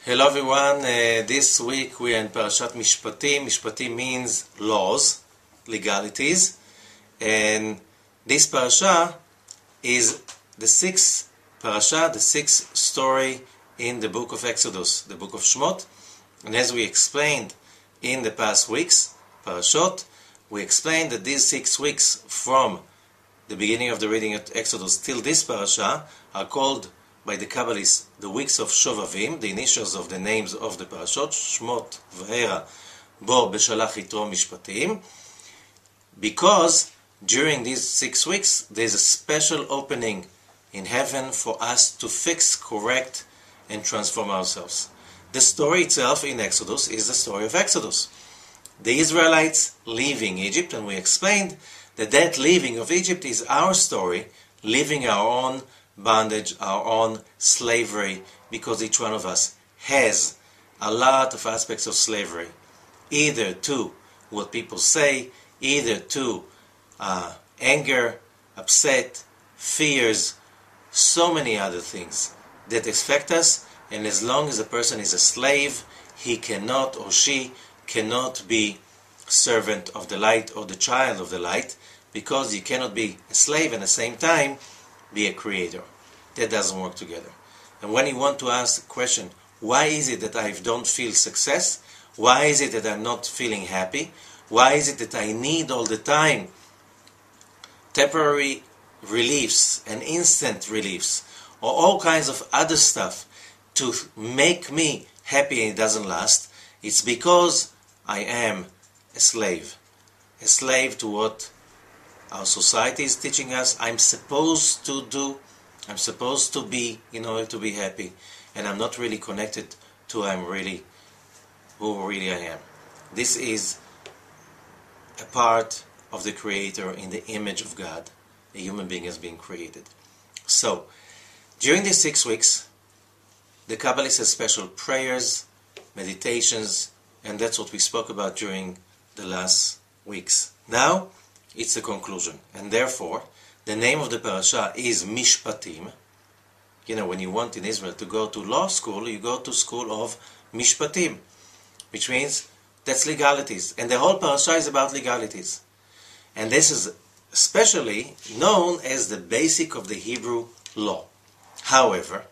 Hello everyone, this week we are in Parashat Mishpatim. Mishpatim means laws, legalities, and this parasha is the sixth parasha, the sixth story in the book of Exodus, the book of Shmot. And as we explained in the past weeks, Parashot, we explained that these 6 weeks from the beginning of the reading of Exodus till this parasha are called by the Kabbalists the weeks of Shovavim, the initials of the names of the Parashot, Shmot, Vahera, Bo, Beshalach, Yitro, Mishpatim, because during these 6 weeks there is a special opening in heaven for us to fix, correct, and transform ourselves. The story itself in Exodus is the story of Exodus. The Israelites leaving Egypt, and we explained that leaving of Egypt is our story, leaving our own bondage, our own slavery, because each one of us has a lot of aspects of slavery, either to what people say, either to anger, upset, fears, so many other things that affect us. And as long as a person is a slave, he cannot or she cannot be servant of the light or the child of the light, because you cannot be a slave and at the same time be a creator. That doesn't work together. And when you want to ask the question, why is it that I don't feel success? Why is it that I'm not feeling happy? Why is it that I need all the time temporary reliefs and instant reliefs or all kinds of other stuff to make me happy and it doesn't last? It's because I am a slave to what our society is teaching us I'm supposed to do, I'm supposed to be in order to be happy, and I'm not really connected to who really I am. This is a part of the Creator in the image of God. A human being has been created. So, during these 6 weeks, the Kabbalists have special prayers, meditations, and that's what we spoke about during the last weeks. Now, it's a conclusion, and therefore, the name of the parasha is Mishpatim. You know, when you want in Israel to go to law school, you go to school of Mishpatim, which means that's legalities. And the whole parasha is about legalities. And this is especially known as the basic of the Hebrew law. However,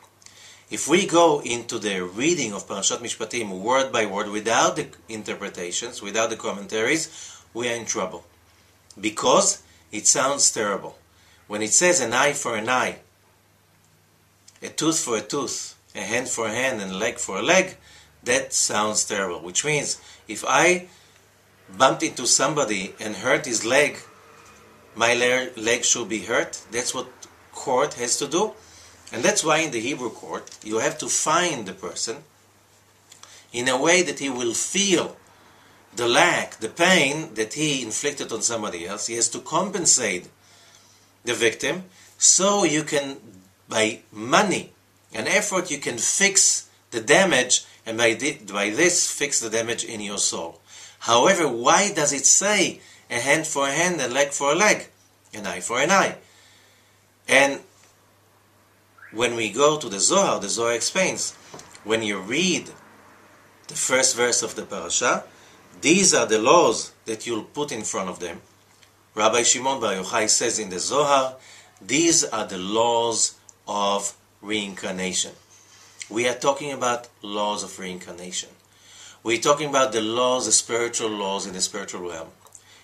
if we go into the reading of Parashat Mishpatim word by word, without the interpretations, without the commentaries, we are in trouble. Because it sounds terrible. When it says an eye for an eye, a tooth for a tooth, a hand for a hand, and a leg for a leg, that sounds terrible. Which means, if I bumped into somebody and hurt his leg, my leg should be hurt. That's what court has to do. And that's why in the Hebrew court, you have to find the person in a way that he will feel the lack, the pain that he inflicted on somebody else. He has to compensate the victim, so you can, by money and effort, you can fix the damage, and by this fix the damage in your soul. However, why does it say a hand for a hand, a leg for a leg, an eye for an eye? And when we go to the Zohar explains, when you read the first verse of the parasha, these are the laws that you'll put in front of them. Rabbi Shimon Bar Yochai says in the Zohar, these are the laws of reincarnation. We are talking about laws of reincarnation. We're talking about the laws, the spiritual laws in the spiritual realm.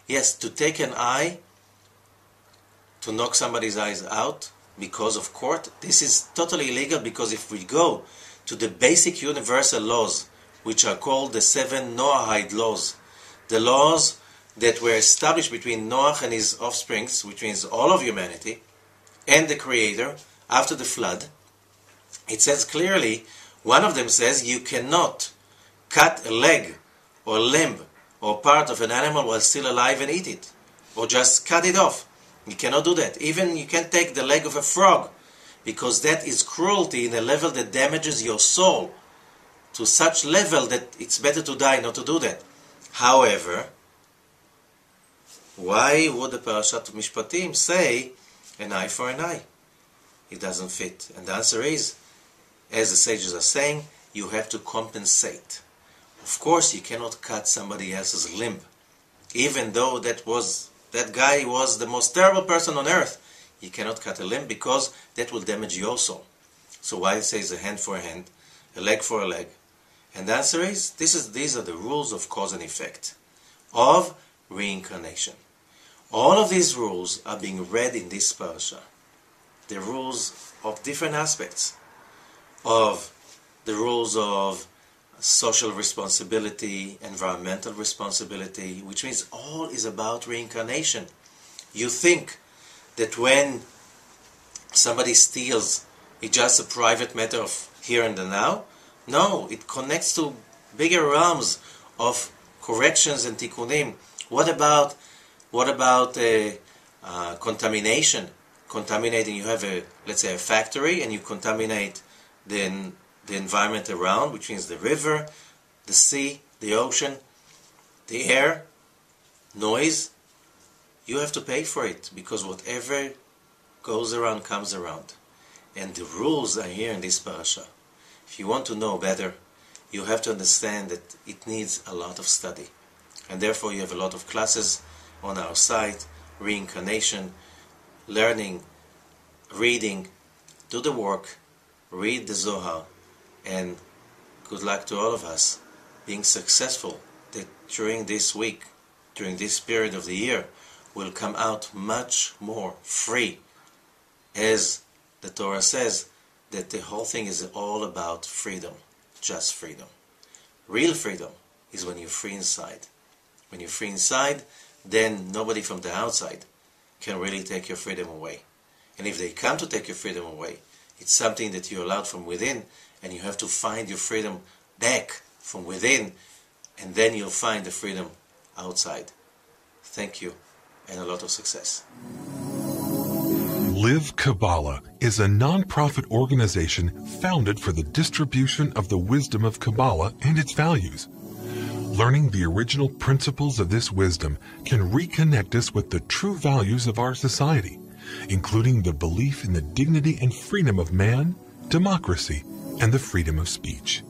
Yes, to take an eye, to knock somebody's eyes out because of court, this is totally illegal, because if we go to the basic universal laws, which are called the 7 Noahide laws, the laws that were established between Noah and his offsprings, which means all of humanity, and the Creator after the flood, it says clearly, one of them says you cannot cut a leg or limb or part of an animal while still alive and eat it, or just cut it off. You cannot do that. Even you can't take the leg of a frog, because that is cruelty in a level that damages your soul to such level that it's better to die not to do that. However, why would the Parashat Mishpatim say an eye for an eye? It doesn't fit. And the answer is, as the sages are saying, you have to compensate. Of course, you cannot cut somebody else's limb, even though that guy was the most terrible person on earth. You cannot cut a limb because that will damage you also. So why it says a hand for a hand, a leg for a leg? And the answer is, these are the rules of cause and effect, of reincarnation. All of these rules are being read in this parasha. The rules of different aspects, of the rules of social responsibility, environmental responsibility, which means all is about reincarnation. You think that when somebody steals, it's just a private matter of here and the now? No, it connects to bigger realms of corrections and tikkunim. What about contamination? Contaminating, you have let's say a factory, and you contaminate the environment around, which means the river, the sea, the ocean, the air, noise. You have to pay for it, because whatever goes around comes around. And the rules are here in this parasha. If you want to know better, you have to understand that it needs a lot of study. And therefore you have a lot of classes on our site, reincarnation, learning, reading, do the work, read the Zohar, and good luck to all of us being successful, that during this week, during this period of the year, will come out much more free. As the Torah says, that the whole thing is all about freedom, just freedom. Real freedom is when you're free inside. When you're free inside, then nobody from the outside can really take your freedom away. And if they come to take your freedom away, it's something that you're allowed from within, and you have to find your freedom back from within, and then you'll find the freedom outside. Thank you, and a lot of success. Live Kabbalah is a non-profit organization founded for the distribution of the wisdom of Kabbalah and its values. Learning the original principles of this wisdom can reconnect us with the true values of our society, including the belief in the dignity and freedom of man, democracy, and the freedom of speech.